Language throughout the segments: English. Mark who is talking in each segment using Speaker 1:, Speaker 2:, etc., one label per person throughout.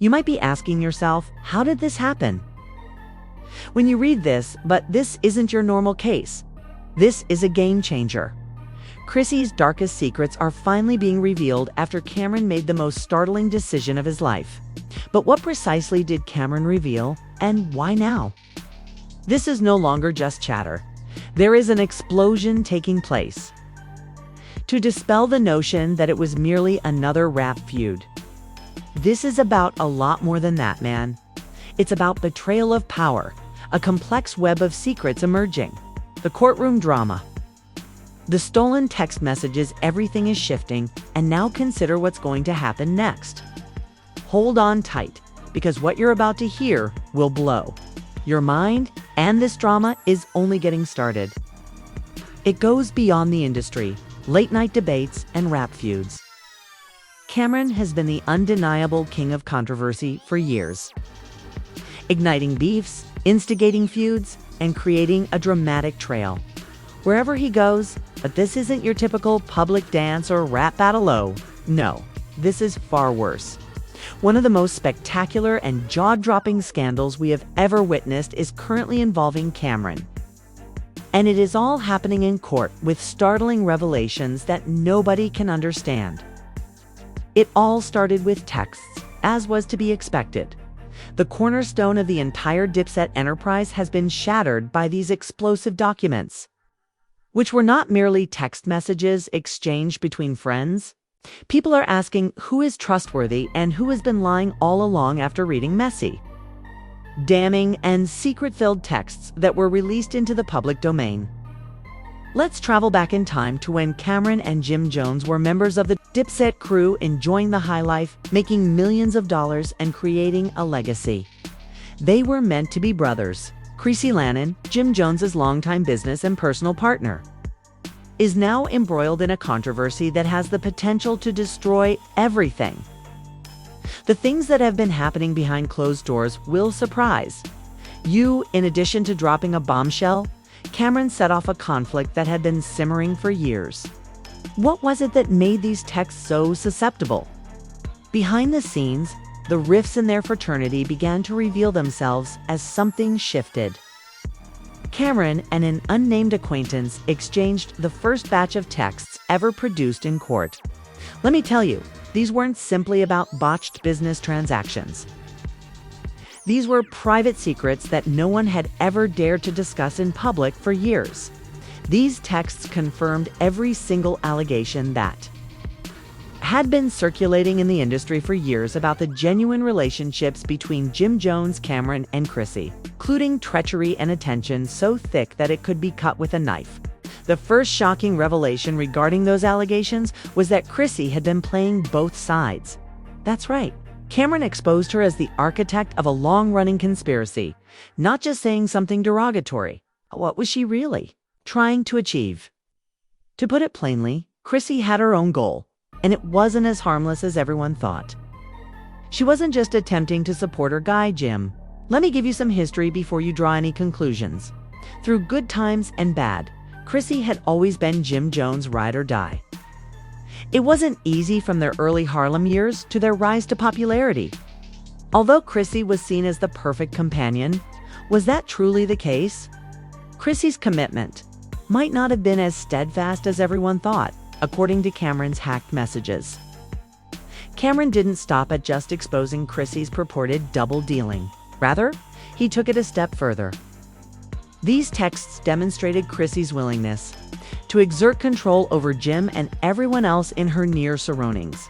Speaker 1: You might be asking yourself, how did this happen? When you read this, but this isn't your normal case. This is a game changer. Chrissy's darkest secrets are finally being revealed after Cameron made the most startling decision of his life. But what precisely did Cameron reveal, and why now? This is no longer just chatter. There is an explosion taking place. To dispel the notion that it was merely another rap feud. This is about a lot more than that, man. It's about betrayal of power, a complex web of secrets emerging, the courtroom drama. The stolen text messages, everything is shifting, and now consider what's going to happen next. Hold on tight, because what you're about to hear will blow your mind, and this drama is only getting started. It goes beyond the industry, late-night debates, and rap feuds. Cameron has been the undeniable king of controversy for years, igniting beefs, instigating feuds, and creating a dramatic trail wherever he goes. But this isn't your typical public dance or rap battle. No, this is far worse. One of the most spectacular and jaw-dropping scandals we have ever witnessed is currently involving Cameron. And it is all happening in court with startling revelations that nobody can understand. It all started with texts, as was to be expected. The cornerstone of the entire Dipset enterprise has been shattered by these explosive documents, which were not merely text messages exchanged between friends. People are asking who is trustworthy and who has been lying all along after reading messy, damning, and secret-filled texts that were released into the public domain. Let's travel back in time to when Cameron and Jim Jones were members of the Dipset crew, enjoying the high life, making millions of dollars, and creating a legacy. They were meant to be brothers. Chrissy, Jim Jones's longtime business and personal partner, is now embroiled in a controversy that has the potential to destroy everything. The things that have been happening behind closed doors will surprise you. In addition to dropping a bombshell, Cameron set off a conflict that had been simmering for years. What was it that made these texts so susceptible? Behind the scenes, the rifts in their fraternity began to reveal themselves as something shifted. Cameron and an unnamed acquaintance exchanged the first batch of texts ever produced in court. Let me tell you, these weren't simply about botched business transactions. These were private secrets that no one had ever dared to discuss in public for years. These texts confirmed every single allegation that had been circulating in the industry for years about the genuine relationships between Jim Jones, Cameron, and Chrissy, including treachery and attention so thick that it could be cut with a knife. The first shocking revelation regarding those allegations was that Chrissy had been playing both sides. That's right. Cameron exposed her as the architect of a long-running conspiracy, not just saying something derogatory. What was she really trying to achieve? To put it plainly, Chrissy had her own goal, and it wasn't as harmless as everyone thought. She wasn't just attempting to support her guy, Jim. Let me give you some history before you draw any conclusions. Through good times and bad, Chrissy had always been Jim Jones' ride or die. It wasn't easy from their early Harlem years to their rise to popularity. Although Chrissy was seen as the perfect companion, was that truly the case? Chrissy's commitment might not have been as steadfast as everyone thought, according to Cameron's hacked messages. Cameron didn't stop at just exposing Chrissy's purported double dealing. Rather, he took it a step further. These texts demonstrated Chrissy's willingness to exert control over Jim and everyone else in her near surroundings.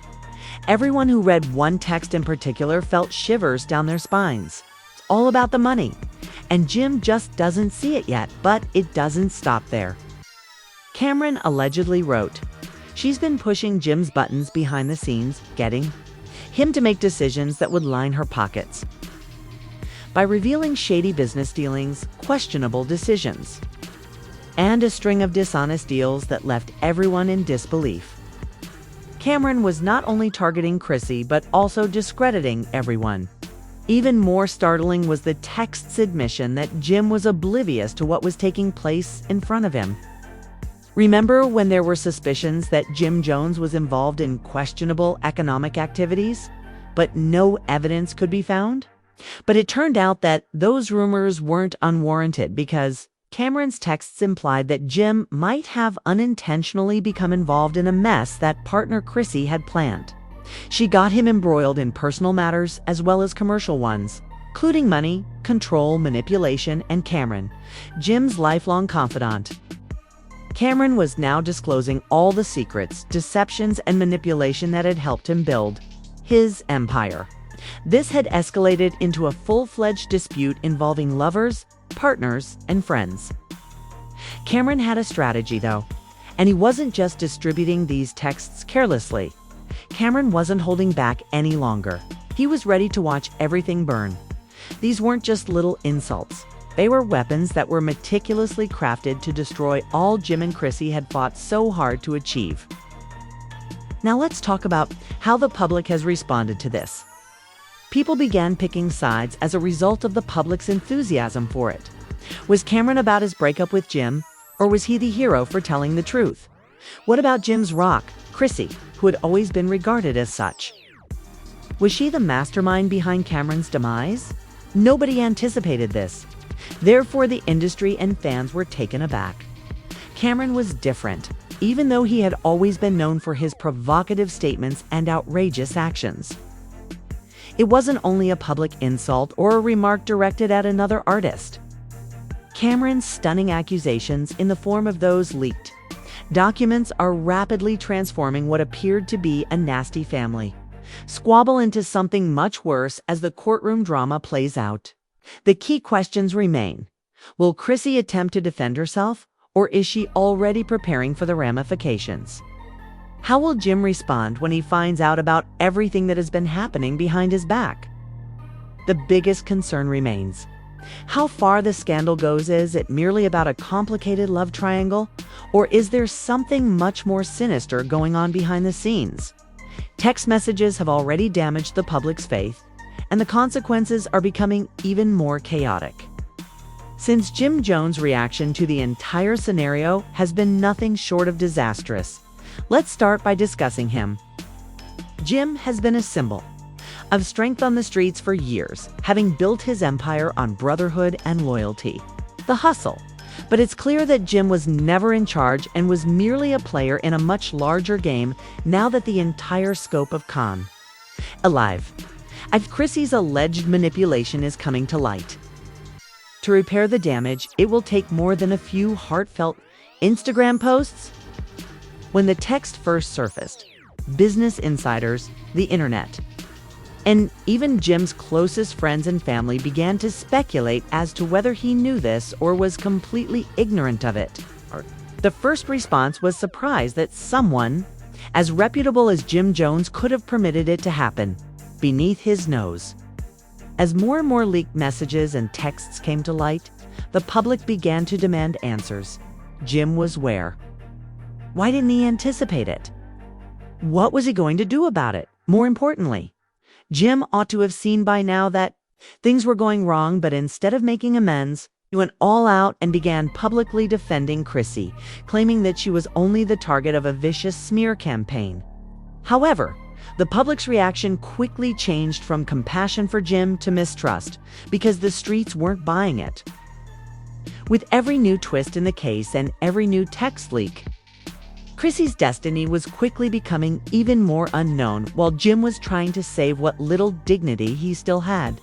Speaker 1: Everyone who read one text in particular felt shivers down their spines. It's all about the money, and Jim just doesn't see it yet, but it doesn't stop there. Cameron allegedly wrote, "She's been pushing Jim's buttons behind the scenes, getting him to make decisions that would line her pockets by revealing shady business dealings, questionable decisions, and a string of dishonest deals that left everyone in disbelief." Cameron was not only targeting Chrissy, but also discrediting everyone. Even more startling was the text's admission that Jim was oblivious to what was taking place in front of him. Remember when there were suspicions that Jim Jones was involved in questionable economic activities? but no evidence could be found? But it turned out that those rumors weren't unwarranted because Cameron's texts implied that Jim might have unintentionally become involved in a mess that partner Chrissy had planned. She got him embroiled in personal matters as well as commercial ones, including money, control, manipulation, and Cameron, Jim's lifelong confidant. Cameron was now disclosing all the secrets, deceptions, and manipulation that had helped him build his empire. This had escalated into a full-fledged dispute involving lovers, partners, and friends. Cameron had a strategy, though, and he wasn't just distributing these texts carelessly. Cameron wasn't holding back any longer. He was ready to watch everything burn. These weren't just little insults. They were weapons that were meticulously crafted to destroy all Jim and Chrissy had fought so hard to achieve. Now let's talk about how the public has responded to this. People began picking sides as a result of the public's enthusiasm for it. Was Cameron about his breakup with Jim, or was he the hero for telling the truth? What about Jim's rock, Chrissy, who had always been regarded as such? Was she the mastermind behind Cameron's demise? Nobody anticipated this. Therefore, the industry and fans were taken aback. Cameron was different, even though he had always been known for his provocative statements and outrageous actions. It wasn't only a public insult or a remark directed at another artist. Cameron's stunning accusations in the form of those leaked documents are rapidly transforming what appeared to be a nasty family squabble into something much worse as the courtroom drama plays out. The key questions remain. Will Chrissy attempt to defend herself, or is she already preparing for the ramifications? How will Jim respond when he finds out about everything that has been happening behind his back? The biggest concern remains. How far the scandal goes, is it merely about a complicated love triangle, or is there something much more sinister going on behind the scenes? Text messages have already damaged the public's faith, and the consequences are becoming even more chaotic. Since Jim Jones' reaction to the entire scenario has been nothing short of disastrous, let's start by discussing him. Jim has been a symbol of strength on the streets for years, having built his empire on brotherhood and loyalty, the hustle. But it's clear that Jim was never in charge and was merely a player in a much larger game now that the entire scope of Khan alive. As Chrissy's alleged manipulation is coming to light. To repair the damage, it will take more than a few heartfelt Instagram posts. When the text first surfaced, business insiders, the internet, and even Jim's closest friends and family began to speculate as to whether he knew this or was completely ignorant of it. The first response was surprise that someone as reputable as Jim Jones could have permitted it to happen beneath his nose. As more and more leaked messages and texts came to light, the public began to demand answers. Jim was where? Why didn't he anticipate it? What was he going to do about it? More importantly, Jim ought to have seen by now that things were going wrong, but instead of making amends, he went all out and began publicly defending Chrissy, claiming that she was only the target of a vicious smear campaign. However, the public's reaction quickly changed from compassion for Jim to mistrust, because the streets weren't buying it. With every new twist in the case and every new text leak, Chrissy's destiny was quickly becoming even more unknown while Jim was trying to save what little dignity he still had.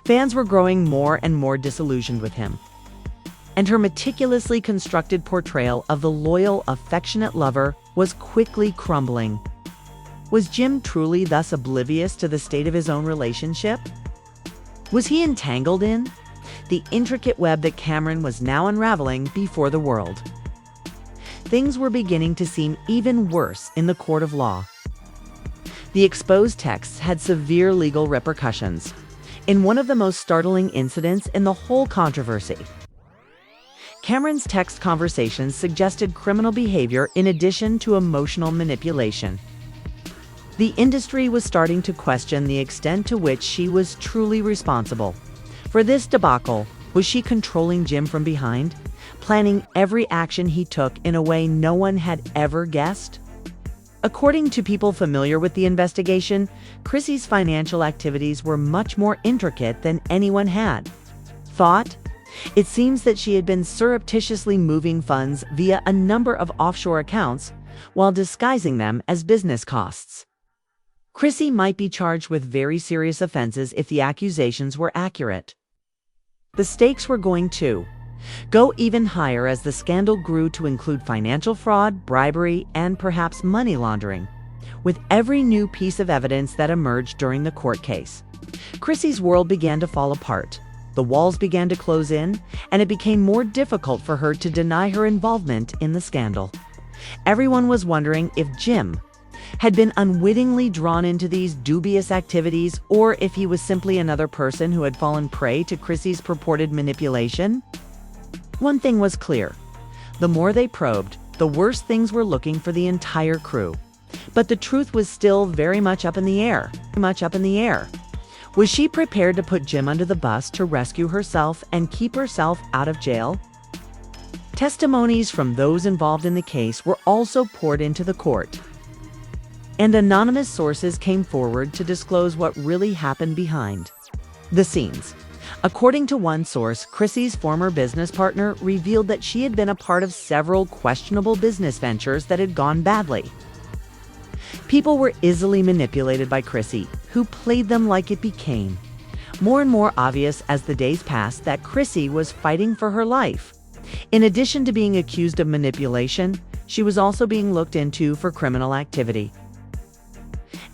Speaker 1: Fans were growing more and more disillusioned with him, and her meticulously constructed portrayal of the loyal, affectionate lover was quickly crumbling. Was Jim truly thus oblivious to the state of his own relationship? Was he entangled in the intricate web that Cameron was now unraveling before the world? Things were beginning to seem even worse in the court of law. The exposed texts had severe legal repercussions in one of the most startling incidents in the whole controversy. Cameron's text conversations suggested criminal behavior in addition to emotional manipulation. The industry was starting to question the extent to which she was truly responsible for this debacle. Was she controlling Jim from behind, planning every action he took in a way no one had ever guessed? According to people familiar with the investigation, Chrissy's financial activities were much more intricate than anyone had thought. It seems that she had been surreptitiously moving funds via a number of offshore accounts while disguising them as business costs. Chrissy might be charged with very serious offenses if the accusations were accurate. The stakes were going to go even higher as the scandal grew to include financial fraud, bribery, and perhaps money laundering. With every new piece of evidence that emerged during the court case, Chrissy's world began to fall apart. The walls began to close in, and it became more difficult for her to deny her involvement in the scandal. Everyone was wondering if Jim had been unwittingly drawn into these dubious activities, or if he was simply another person who had fallen prey to Chrissy's purported manipulation. One thing was clear: the more they probed, the worse things were looking for the entire crew. But the truth was still very much up in the air. Was she prepared to put Jim under the bus to rescue herself and keep herself out of jail? Testimonies from those involved in the case were also poured into the court, and anonymous sources came forward to disclose what really happened behind the scenes. According to one source, Chrissy's former business partner revealed that she had been a part of several questionable business ventures that had gone badly. People were easily manipulated by Chrissy, who played them like it became more and more obvious as the days passed that Chrissy was fighting for her life. In addition to being accused of manipulation, she was also being looked into for criminal activity.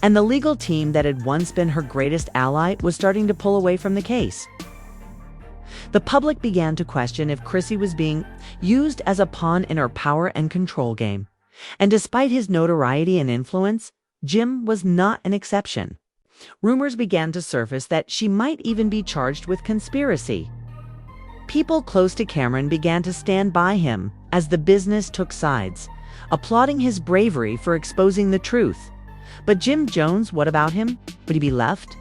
Speaker 1: And the legal team that had once been her greatest ally was starting to pull away from the case. The public began to question if Chrissy was being used as a pawn in her power and control game. And despite his notoriety and influence, Jim was not an exception. Rumors began to surface that she might even be charged with conspiracy. People close to Cameron began to stand by him as the business took sides, applauding his bravery for exposing the truth. But Jim Jones, what about him? Would he be left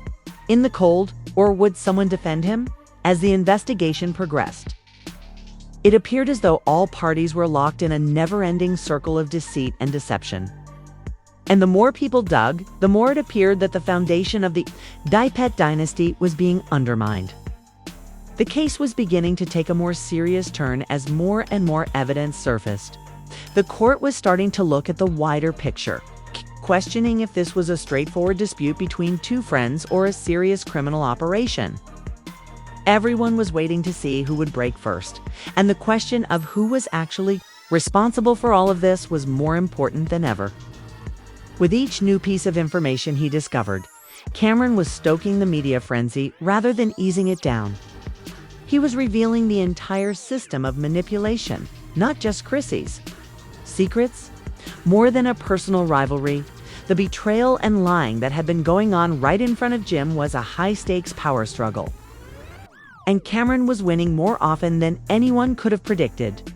Speaker 1: in the cold, or would someone defend him? As the investigation progressed, it appeared as though all parties were locked in a never-ending circle of deceit and deception. And the more people dug, the more it appeared that the foundation of the Dipet dynasty was being undermined. The case was beginning to take a more serious turn as more and more evidence surfaced. The court was starting to look at the wider picture, questioning if this was a straightforward dispute between two friends or a serious criminal operation. Everyone was waiting to see who would break first, and the question of who was actually responsible for all of this was more important than ever. With each new piece of information he discovered, Cameron was stoking the media frenzy rather than easing it down. He was revealing the entire system of manipulation, not just Chrissy's secrets. More than a personal rivalry, the betrayal and lying that had been going on right in front of Jim was a high-stakes power struggle. And Cameron was winning more often than anyone could have predicted.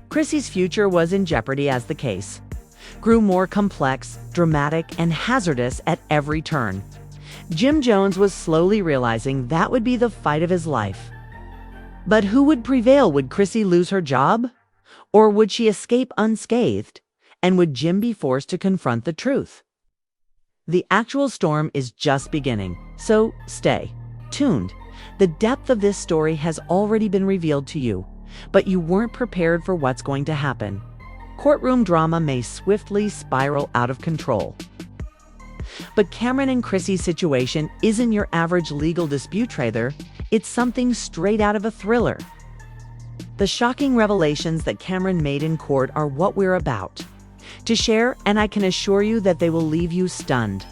Speaker 1: Chrissy's future was in jeopardy as the case grew more complex, dramatic, and hazardous at every turn. Jim Jones was slowly realizing that would be the fight of his life. But who would prevail? Would Chrissy lose her job? Or would she escape unscathed? And would Jim be forced to confront the truth? The actual storm is just beginning, so stay tuned. The depth of this story has already been revealed to you, but you weren't prepared for what's going to happen. Courtroom drama may swiftly spiral out of control. But Cameron and Chrissy's situation isn't your average legal dispute trailer. It's something straight out of a thriller. The shocking revelations that Cameron made in court are what we're about to share, and I can assure you that they will leave you stunned.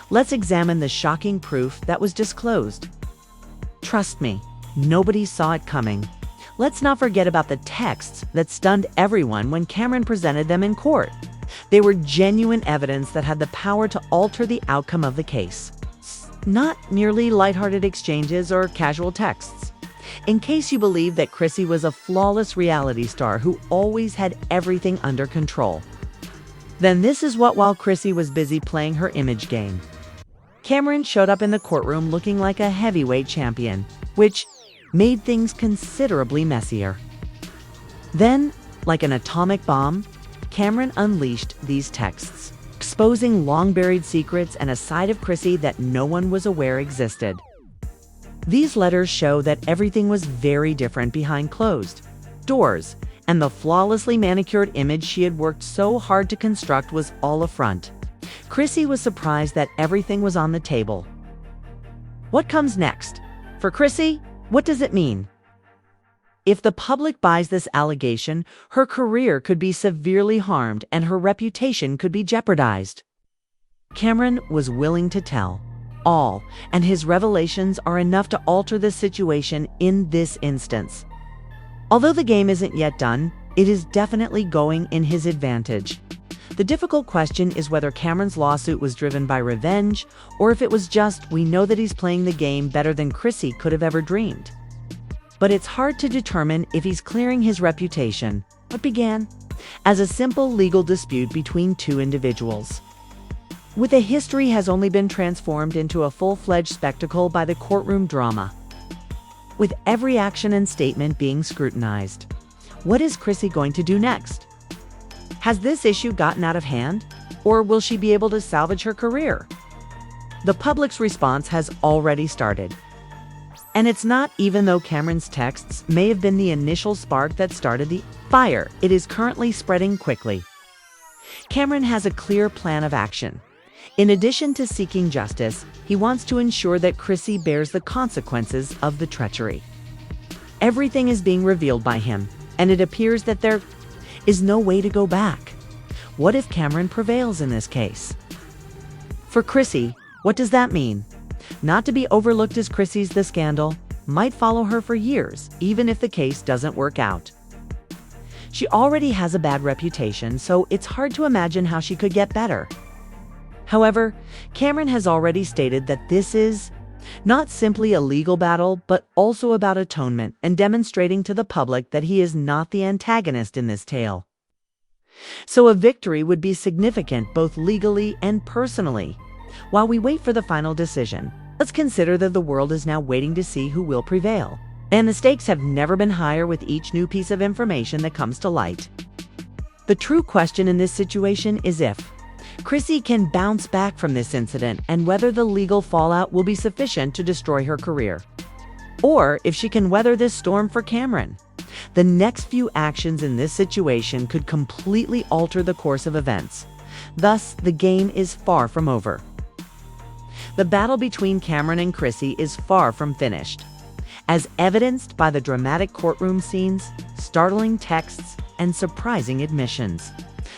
Speaker 1: Let's examine the shocking proof that was disclosed. Trust me, nobody saw it coming. Let's not forget about the texts that stunned everyone when Cameron presented them in court. They were genuine evidence that had the power to alter the outcome of the case. Not merely lighthearted exchanges or casual texts. In case you believe that Chrissy was a flawless reality star who always had everything under control, then this is what while Chrissy was busy playing her image game, Cameron showed up in the courtroom looking like a heavyweight champion, which made things considerably messier. Then, like an atomic bomb, Cameron unleashed these texts. exposing long-buried secrets and a side of Chrissy that no one was aware existed. These letters show that everything was very different behind closed doors, and the flawlessly manicured image she had worked so hard to construct was all a front. Chrissy was surprised that everything was on the table. What comes next? For Chrissy, what does it mean? If the public buys this allegation, her career could be severely harmed and her reputation could be jeopardized. Cameron was willing to tell all, and his revelations are enough to alter the situation in this instance. Although the game isn't yet done, it is definitely going in his advantage. The difficult question is whether Cameron's lawsuit was driven by revenge, or if it was just, we know that he's playing the game better than Chrissy could have ever dreamed. But it's hard to determine if he's clearing his reputation, what began as a simple legal dispute between two individuals. With a history has only been transformed into a full-fledged spectacle by the courtroom drama, with every action and statement being scrutinized. What is Chrissy going to do next? Has this issue gotten out of hand, or will she be able to salvage her career? The public's response has already started. And it's not even though Cameron's texts may have been the initial spark that started the fire. It is currently spreading quickly. Cameron has a clear plan of action. In addition to seeking justice, he wants to ensure that Chrissy bears the consequences of the treachery. Everything is being revealed by him, and it appears that there is no way to go back. What if Cameron prevails in this case? For Chrissy, what does that mean? Not to be overlooked as Chrissy's the scandal might follow her for years, even if the case doesn't work out. She already has a bad reputation, so it's hard to imagine how she could get better. However, Cameron has already stated that this is not simply a legal battle, but also about atonement and demonstrating to the public that he is not the antagonist in this tale. So a victory would be significant both legally and personally. While we wait for the final decision, let's consider that the world is now waiting to see who will prevail. And the stakes have never been higher with each new piece of information that comes to light. The true question in this situation is if Chrissy can bounce back from this incident and whether the legal fallout will be sufficient to destroy her career. Or if she can weather this storm for Cameron. The next few actions in this situation could completely alter the course of events. Thus, the game is far from over. The battle between Cameron and Chrissy is far from finished, as evidenced by the dramatic courtroom scenes, startling texts, and surprising admissions.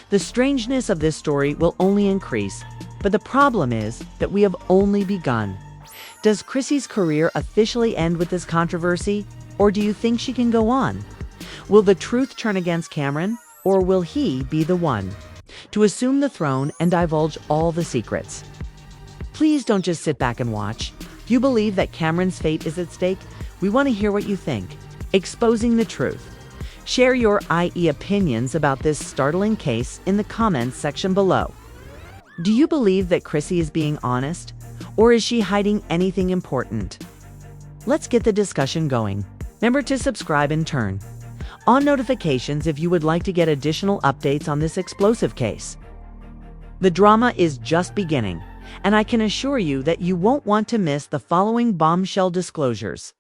Speaker 1: The strangeness of this story will only increase, but the problem is that we have only begun. Does Chrissy's career officially end with this controversy, or do you think she can go on? Will the truth turn against Cameron, or will he be the one to assume the throne and divulge all the secrets? Please don't just sit back and watch. Do you believe that Cameron's fate is at stake? We want to hear what you think. Exposing the truth. Share your IE opinions about this startling case in the comments section below. Do you believe that Chrissy is being honest, or is she hiding anything important? Let's get the discussion going. Remember to subscribe and turn on notifications if you would like to get additional updates on this explosive case. The drama is just beginning, and I can assure you that you won't want to miss the following bombshell disclosures.